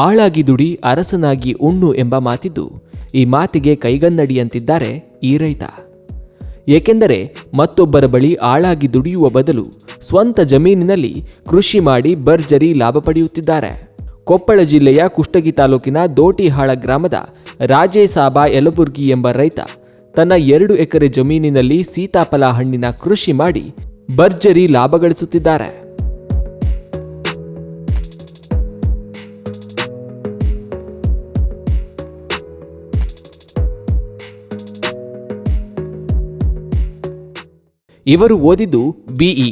ಆಳಾಗಿ ದುಡಿ ಅರಸನಾಗಿ ಉಣ್ಣು ಎಂಬ ಮಾತಿದ್ದು ಈ ಮಾತಿಗೆ ಕೈಗನ್ನಡಿಯಂತಿದ್ದಾರೆ ಈ ರೈತ. ಏಕೆಂದರೆ ಮತ್ತೊಬ್ಬರ ಬಳಿ ಆಳಾಗಿ ದುಡಿಯುವ ಬದಲು ಸ್ವಂತ ಜಮೀನಿನಲ್ಲಿ ಕೃಷಿ ಮಾಡಿ ಭರ್ಜರಿ ಲಾಭ ಪಡೆಯುತ್ತಿದ್ದಾರೆ. ಕೊಪ್ಪಳ ಜಿಲ್ಲೆಯ ಕುಷ್ಟಗಿ ತಾಲೂಕಿನ ದೋಟಿಹಾಳ ಗ್ರಾಮದ ರಾಜೇಸಾಬ ಯಲಬುರ್ಗಿ ಎಂಬ ರೈತ ತನ್ನ 2 ಎಕರೆ ಜಮೀನಿನಲ್ಲಿ ಸೀತಾಫಲ ಹಣ್ಣಿನ ಕೃಷಿ ಮಾಡಿ ಭರ್ಜರಿ ಲಾಭ ಗಳಿಸುತ್ತಿದ್ದಾರೆ. ಇವರು ಓದಿದ್ದು BE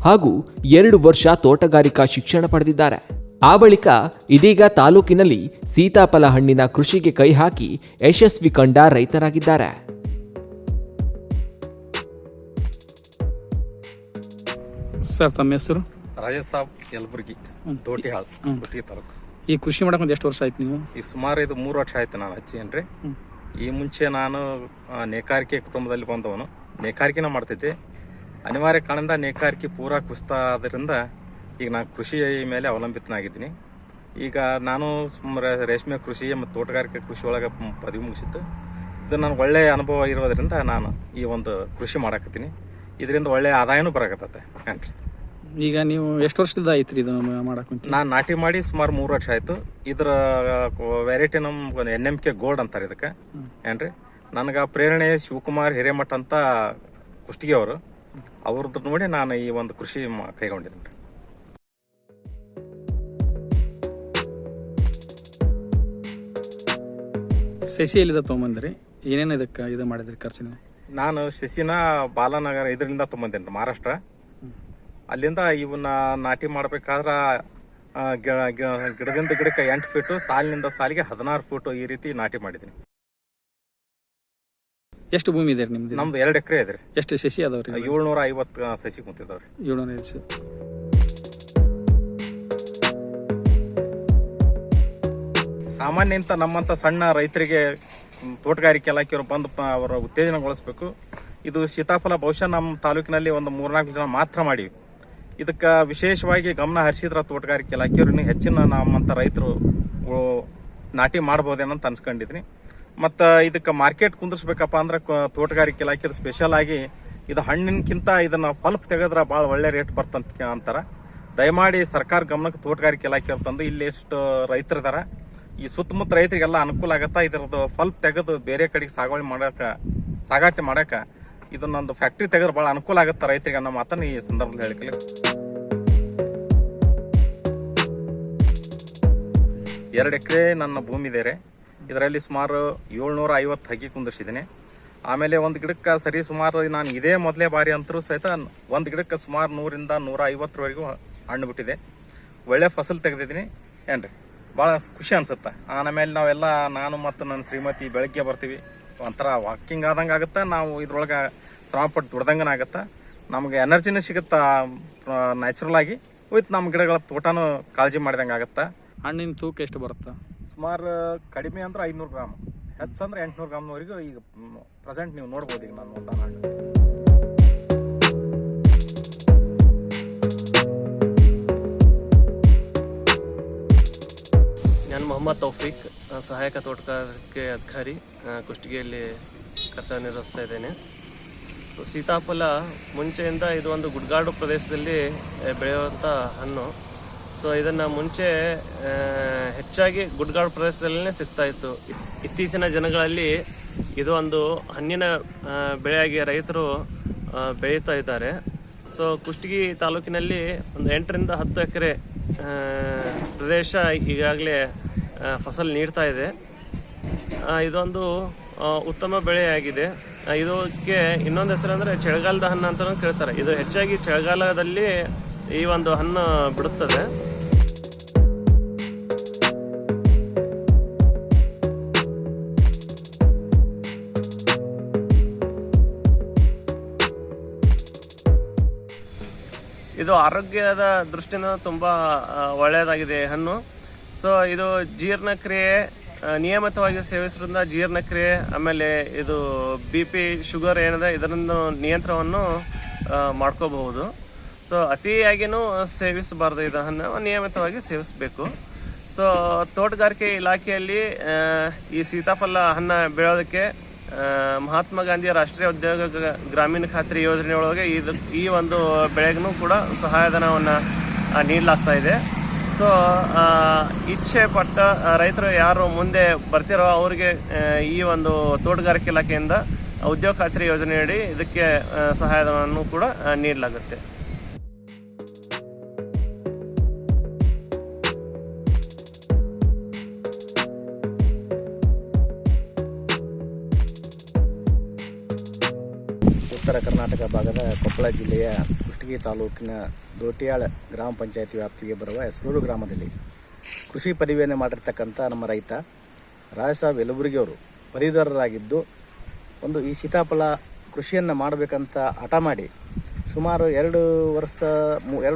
ಹಾಗೂ 2 ವರ್ಷ ತೋಟಗಾರಿಕಾ ಶಿಕ್ಷಣ ಪಡೆದಿದ್ದಾರೆ. ಆ ಬಳಿಕ ಇದೀಗ ತಾಲೂಕಿನಲ್ಲಿ ಸೀತಾಫಲ ಹಣ್ಣಿನ ಕೃಷಿಗೆ ಕೈ ಹಾಕಿ ಯಶಸ್ವಿ ಕಂಡ ರೈತರಾಗಿದ್ದಾರೆ. ಸರ್, ತಮ್ಮ ಹೆಸರು? ರಾಜೇಸಾಬ್ ಯಲಬುರ್ಗಿ, ದೋಟಿಹಾಳ, ಕುಷ್ಟಗಿ ತಾಲೂಕು. ಈ ಕೃಷಿ ಮಾಡಕ್ಕೆ ಎಷ್ಟು ವರ್ಷ ಆಯ್ತು ನೀವು? ಈ ಸುಮಾರು ಇದು 3 ವರ್ಷ ಆಯ್ತು ನಾನು ಹಚ್ಚೇನ್ರಿ. ಈ ಮುಂಚೆ ನಾನು ನೇಕಾರಿಕೆ ಕುಟುಂಬದಲ್ಲಿ ಬಂದವನು. ನೇಕಾರಿಕೆನ ಮಾಡ್ತಿದ್ದೆ. ಅನಿವಾರ್ಯ ಕಾರಣದಿಂದ ನೇಕಾರಿಕೆ ಪೂರಾ ಕುಸಿತ ಆದ್ರಿಂದ ಈಗ ನಾನು ಕೃಷಿ ಮೇಲೆ ಅವಲಂಬಿತನಾಗಿದ್ದೀನಿ. ಈಗ ನಾನು ರೇಷ್ಮೆ ಕೃಷಿ ಮತ್ತು ತೋಟಗಾರಿಕೆ ಕೃಷಿ ಒಳಗೆ ಪದವಿ ಮುಗಿಸಿದ್ದು. ಇದು ನನಗೆ ಒಳ್ಳೆಯ ಅನುಭವ ಇರೋದ್ರಿಂದ ನಾನು ಈ ಒಂದು ಕೃಷಿ ಮಾಡಕತ್ತೀನಿ. ಇದರಿಂದ ಒಳ್ಳೆಯ ಆದಾಯನೂ ಬರಕತ್ತತೆ ಅನಿಸ್ತದೆ. ಈಗ ನೀವು ಎಷ್ಟು ವರ್ಷದಿಂದ ಐತ್ರಿ ಇದು ಮಾಡಕ್ಕೆ? ನಾನು ನಾಟಿ ಮಾಡಿ ಸುಮಾರು 3 ವರ್ಷ ಆಯ್ತು. ಇದರ ವೆರೈಟಿ ನಮ್ಮ NMK ಗೋಲ್ಡ್ ಅಂತಾರೆ ಇದಕ್ಕೆ ಏನ್ರಿ. ನನಗೆ ಪ್ರೇರಣೆ ಶಿವಕುಮಾರ್ ಹಿರೇಮಠ ಅಂತ ಕುಷ್ಟಗಿ ಅವರು, ಅವ್ರದ್ದು ನೋಡಿ ನಾನು ಈ ಒಂದು ಕೃಷಿ ಕೈಗೊಂಡಿದ್ದೀನಿ. ಸಸಿ ಎಲ್ಲಿಂದ ತೊಗೊಂಬಂದ್ರಿ? ಏನೇನು ಇದಕ್ಕೆ ಇದು ಮಾಡಿದ್ರಿ ಖರ್ಚಿನ? ನಾನು ಸಸಿನ ಬಾಲನಗರ ಇದರಿಂದ ತೊಗೊಂಬಂದೇನೆ, ಮಹಾರಾಷ್ಟ್ರ. ಅಲ್ಲಿಂದ ಇವನ್ನ ನಾಟಿ ಮಾಡ್ಬೇಕಾದ್ರೆ ಗಿಡದಿಂದ ಗಿಡಕ್ಕೆ 8 ಫೀಟು, ಸಾಲಿನಿಂದ ಸಾಲಿಗೆ 16 ಫೀಟು ಈ ರೀತಿ ನಾಟಿ ಮಾಡಿದ್ದೀನಿ. ಎಷ್ಟು ಭೂಮಿ ಇದೆ ನಿಮ್ದು? ನಮ್ದು 2 ಎಕರೆ ಇದೆ. ಎಷ್ಟು ಸಸಿ ಅದಾವ್ರಿ? 750 ಸಸಿ ಕುಂತಿದಾವ್ರಿ. 750. ಸಾಮಾನ್ಯ ಅಂತ ನಮ್ಮಂತ ಸಣ್ಣ ರೈತರಿಗೆ ತೋಟಗಾರಿಕೆ ಇಲಾಖೆಯವರು ಬಂದು ಅವರ ಉತ್ತೇಜನಗೊಳಿಸಬೇಕು. ಇದು ಸೀತಾಫಲ ಬಹುಶಃ ನಮ್ಮ ತಾಲೂಕಿನಲ್ಲಿ ಒಂದು 3-4 ಜನ ಮಾತ್ರ ಮಾಡಿವಿ. ಇದಕ್ಕೆ ವಿಶೇಷವಾಗಿ ಗಮನ ಹರಿಸಿದ್ರ ತೋಟಗಾರಿಕೆ ಇಲಾಖೆಯವರು ಇನ್ನೂ ಹೆಚ್ಚಿನ ನಮ್ಮಂತ ರೈತರು ನಾಟಿ ಮಾಡಬಹುದೇನಂತ ಅನ್ಸ್ಕೊಂಡಿದ್ರಿ. ಮತ್ತು ಇದಕ್ಕೆ ಮಾರ್ಕೆಟ್ ಕುಂದಿರ್ಸ್ಬೇಕಪ್ಪ ಅಂದ್ರೆ ತೋಟಗಾರಿಕೆ ಇಲಾಖೆ ಸ್ಪೆಷಲ್ ಆಗಿ ಇದು ಹಣ್ಣಿನಕ್ಕಿಂತ ಇದನ್ನ ಪಲ್ಪ್ ತೆಗೆದ್ರೆ ಭಾಳ ಒಳ್ಳೆ ರೇಟ್ ಬರ್ತಂತ ಅಂತಾರ. ದಯಮಾಡಿ ಸರ್ಕಾರ ಗಮನಕ್ಕೆ ತೋಟಗಾರಿಕೆ ಇಲಾಖೆ ತಂದು ಇಲ್ಲಿ ಎಷ್ಟು ರೈತರಿದಾರ ಈ ಸುತ್ತಮುತ್ತ ರೈತರಿಗೆಲ್ಲ ಅನುಕೂಲ ಆಗತ್ತಾ. ಇದರದ್ದು ಪಲ್ಪ್ ತೆಗೆದು ಬೇರೆ ಕಡೆಗೆ ಸಾಗಾಟೆ ಮಾಡಕ ಇದನ್ನೊಂದು ಫ್ಯಾಕ್ಟ್ರಿ ತೆಗೆದ್ರೆ ಭಾಳ ಅನುಕೂಲ ಆಗುತ್ತೆ ರೈತರಿಗೆ ಅನ್ನೋ ಮಾತನ್ನು ಈ ಸಂದರ್ಭದಲ್ಲಿ ಹೇಳಿಕಲಿ. 2 ಎಕರೆ ನನ್ನ ಭೂಮಿ ಇದೆ. ಇದರಲ್ಲಿ ಸುಮಾರು 750 ಹಕ್ಕಿ ಕುಂದಿರ್ಸಿದ್ದೀನಿ. ಆಮೇಲೆ ಒಂದು ಗಿಡಕ್ಕೆ ಸರಿ ಸುಮಾರು ನಾನು ಇದೇ ಮೊದಲೇ ಬಾರಿ ಅಂತರೂ ಸಹಿತ ಒಂದು ಗಿಡಕ್ಕೆ ಸುಮಾರು 100ರಿಂದ 150ವರೆಗೂ ಹಣ್ಣು ಬಿಟ್ಟಿದೆ. ಒಳ್ಳೆ ಫಸಲು ತೆಗೆದಿದ್ದೀನಿ ಏನ್ರಿ. ಭಾಳ ಖುಷಿ ಅನ್ಸುತ್ತೆ. ಆಮೇಲೆ ನಾವೆಲ್ಲ ನಾನು ಮತ್ತು ನನ್ನ ಶ್ರೀಮತಿ ಬೆಳಗ್ಗೆ ಬರ್ತೀವಿ. ಒಂಥರ ವಾಕಿಂಗ್ ಆದಂಗೆ ಆಗುತ್ತೆ. ನಾವು ಇದ್ರೊಳಗೆ ಶ್ರಮಪಟ್ಟು ದುಡ್ದಂಗನ ಆಗುತ್ತೆ. ನಮಗೆ ಎನರ್ಜಿನೂ ಸಿಗುತ್ತಾ ನ್ಯಾಚುರಲ್ ಆಗಿ. ವಿತ್ ನಮ್ಮ ಗಿಡಗಳ ತೋಟನೂ ಕಾಳಜಿ ಮಾಡಿದಂಗೆ ಆಗುತ್ತೆ. ಹಣ್ಣಿನ ತೂಕ ಎಷ್ಟು ಬರುತ್ತೆ? ಸುಮಾರು ಕಡಿಮೆ ಅಂದ್ರೆ 500 ಗ್ರಾಮ್, ಹೆಚ್ಚಂದ್ರೆ 800 ಗ್ರಾಮ್ವರೆಗೂ ಈಗ ಪ್ರೆಸೆಂಟ್ ನೀವು ನೋಡ್ಬೋದು. ಈಗ ನಾನು ಒಂದು ಹಣ್ಣು ನಾನು ಮೊಹಮ್ಮದ್ ತೌಫೀಕ್, ಸಹಾಯಕ ತೋಟಗಾರಿಕೆ ಅಧಿಕಾರಿ, ಕುಷ್ಟಗಿಯಲ್ಲಿ ಕರ್ತವ್ಯ ನಿರ್ವಹಿಸ್ತಾ ಇದ್ದೇನೆ. ಸೀತಾಫಲ ಮುಂಚೆಯಿಂದ ಇದು ಒಂದು ಗುಡ್ಗಾಡು ಪ್ರದೇಶದಲ್ಲಿ ಬೆಳೆಯುವಂಥ ಹಣ್ಣು. ಸೊ ಇದನ್ನು ಮುಂಚೆ ಹೆಚ್ಚಾಗಿ ಗುಡ್ಗಾಡು ಪ್ರದೇಶದಲ್ಲೇ ಸಿಗ್ತಾ ಇತ್ತು. ಇತ್ತೀಚಿನ ದಿನಗಳಲ್ಲಿ ಇದು ಒಂದು ಹಣ್ಣಿನ ಬೆಳೆಯಾಗಿ ರೈತರು ಬೆಳೀತಾ ಇದ್ದಾರೆ. ಸೊ ಕುಷ್ಟಗಿ ತಾಲೂಕಿನಲ್ಲಿ ಒಂದು 8ರಿಂದ 10 ಎಕರೆ ಪ್ರದೇಶ ಈಗಾಗಲೇ ಫಸಲು ನೀಡ್ತಾ ಇದೆ. ಇದೊಂದು ಉತ್ತಮ ಬೆಳೆಯಾಗಿದೆ. ಇದಕ್ಕೆ ಇನ್ನೊಂದು ಹೆಸರು ಅಂದರೆ ಚಳಿಗಾಲದ ಹಣ್ಣು ಅಂತಲೂ ಕೇಳ್ತಾರೆ. ಇದು ಹೆಚ್ಚಾಗಿ ಚಳಿಗಾಲದಲ್ಲಿ ಈ ಒಂದು ಹಣ್ಣು ಬಿಡುತ್ತದೆ. ಇದು ಆರೋಗ್ಯದ ದೃಷ್ಟಿಯಿಂದ ತುಂಬ ಒಳ್ಳೆಯದಾಗಿದೆ ಹಣ್ಣು. ಸೊ ಇದು ಜೀರ್ಣಕ್ರಿಯೆ ನಿಯಮಿತವಾಗಿ ಸೇವಿಸೋದ್ರಿಂದ ಜೀರ್ಣಕ್ರಿಯೆ, ಆಮೇಲೆ ಇದು BP ಶುಗರ್ ಏನಿದೆ ಇದರಿಂದ ನಿಯಂತ್ರಣವನ್ನು ಮಾಡ್ಕೋಬಹುದು. ಸೊ ಅತಿಯಾಗಿನೂ ಸೇವಿಸಬಾರ್ದು. ಇದನ್ನು ನಿಯಮಿತವಾಗಿ ಸೇವಿಸಬೇಕು. ಸೊ ತೋಟಗಾರಿಕೆ ಇಲಾಖೆಯಲ್ಲಿ ಈ ಸೀತಾಫಲ ಹಣ್ಣು ಬೆಳೆಯೋದಕ್ಕೆ ಮಹಾತ್ಮ ಗಾಂಧಿ ರಾಷ್ಟ್ರೀಯ ಉದ್ಯೋಗ ಗ್ರಾಮೀಣ ಖಾತ್ರಿ ಯೋಜನೆ ಒಳಗೆ ಈ ಒಂದು ಬೆಳೆಗೂ ಕೂಡ ಸಹಾಯಧನವನ್ನು ನೀಡಲಾಗ್ತಾ ಇದೆ. ಸೊ ಇಚ್ಛೆ ಪಟ್ಟ ರೈತರು ಯಾರು ಮುಂದೆ ಬರ್ತಿರೋ ಅವರಿಗೆ ಈ ಒಂದು ತೋಟಗಾರಿಕೆ ಇಲಾಖೆಯಿಂದ ಉದ್ಯೋಗ ಖಾತ್ರಿ ಯೋಜನೆಯಡಿ ಇದಕ್ಕೆ ಸಹಾಯಧನವನ್ನು ಕೂಡ ನೀಡಲಾಗುತ್ತೆ. ಉತ್ತರ ಕರ್ನಾಟಕ ಭಾಗದ ಕೊಪ್ಪಳ ಜಿಲ್ಲೆಯ ಕುಷ್ಟಗಿ ತಾಲೂಕಿನ ದೋಟಿಯಾಳ ಗ್ರಾಮ ಪಂಚಾಯತಿ ವ್ಯಾಪ್ತಿಗೆ ಬರುವ ಹೆಸರೂರು ಗ್ರಾಮದಲ್ಲಿ ಕೃಷಿ ಪದವಿಯನ್ನು ಮಾಡಿರ್ತಕ್ಕಂಥ ನಮ್ಮ ರೈತ ರಾಯಸಾಬ್ ಯಲಬುರ್ಗಿ ಅವರು ಪದವೀಧರರಾಗಿದ್ದು ಈ ಸೀತಾಫಲ ಕೃಷಿಯನ್ನು ಮಾಡಬೇಕಂತ ಹಠ ಮಾಡಿ ಸುಮಾರು 2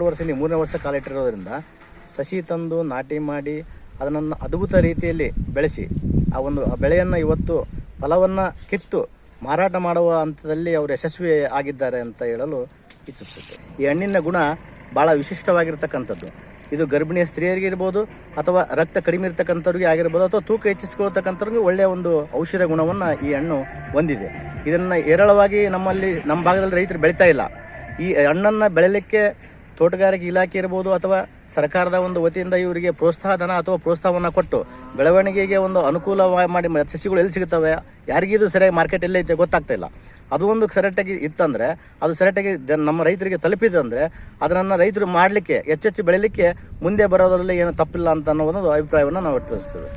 ವರ್ಷದಲ್ಲಿ 3ನೇ ವರ್ಷ ಕಾಲಿಟ್ಟಿರೋದ್ರಿಂದ ಸಸಿ ತಂದು ನಾಟಿ ಮಾಡಿ ಅದನ್ನು ಅದ್ಭುತ ರೀತಿಯಲ್ಲಿ ಬೆಳೆಸಿ ಆ ಬೆಳೆಯನ್ನು ಇವತ್ತು ಫಲವನ್ನು ಕಿತ್ತು ಮಾರಾಟ ಮಾಡುವ ಹಂತದಲ್ಲಿ ಅವರು ಯಶಸ್ವಿ ಆಗಿದ್ದಾರೆ ಅಂತ ಹೇಳಲು ಇಚ್ಛಿಸುತ್ತೆ. ಈ ಹಣ್ಣಿನ ಗುಣ ಭಾಳ ವಿಶಿಷ್ಟವಾಗಿರ್ತಕ್ಕಂಥದ್ದು. ಇದು ಗರ್ಭಿಣಿಯ ಸ್ತ್ರೀಯರಿಗಿರ್ಬೋದು ಅಥವಾ ರಕ್ತ ಕಡಿಮೆ ಇರ್ತಕ್ಕಂಥವ್ರಿಗೆ ಆಗಿರ್ಬೋದು ಅಥವಾ ತೂಕ ಹೆಚ್ಚಿಸ್ಕೊಳ್ತಕ್ಕಂಥವ್ರಿಗೆ ಒಳ್ಳೆಯ ಒಂದು ಔಷಧ ಗುಣವನ್ನು ಈ ಹಣ್ಣು ಹೊಂದಿದೆ. ಇದನ್ನು ಹೇರಳವಾಗಿ ನಮ್ಮ ಭಾಗದಲ್ಲಿ ರೈತರು ಬೆಳೀತಾ ಇಲ್ಲ. ಈ ಹಣ್ಣನ್ನು ಬೆಳೆಯಲಿಕ್ಕೆ ತೋಟಗಾರಿಕೆ ಇಲಾಖೆ ಇರ್ಬೋದು ಅಥವಾ ಸರ್ಕಾರದ ಒಂದು ವತಿಯಿಂದ ಇವರಿಗೆ ಪ್ರೋತ್ಸಾಹಧನ ಅಥವಾ ಪ್ರೋತ್ಸಾಹವನ್ನು ಕೊಟ್ಟು ಬೆಳವಣಿಗೆಗೆ ಒಂದು ಅನುಕೂಲ ಮಾಡಿ ಸಸಿಗಳು ಎಲ್ಲಿ ಸಿಗುತ್ತವೆ, ಯಾರಿಗಿದು ಸರಿಯಾಗಿ ಮಾರ್ಕೆಟ್ ಎಲ್ಲೈತೆ ಗೊತ್ತಾಗ್ತಾ ಇಲ್ಲ. ಅದು ಒಂದು ಸರಿಯಾಗಿ ಇತ್ತಂದರೆ ಅದು ಸರಿಯಾಗಿ ನಮ್ಮ ರೈತರಿಗೆ ತಲುಪಿದಂದರೆ ಅದನ್ನು ರೈತರು ಮಾಡಲಿಕ್ಕೆ ಹೆಚ್ಚೆಚ್ಚು ಬೆಳೀಲಿಕ್ಕೆ ಮುಂದೆ ಬರೋದರಲ್ಲಿ ಏನು ತಪ್ಪಿಲ್ಲ ಅಂತ ಅನ್ನೋ ಒಂದು ಅಭಿಪ್ರಾಯವನ್ನು ನಾವು ವ್ಯಕ್ತಪಡಿಸ್ತೇವೆ.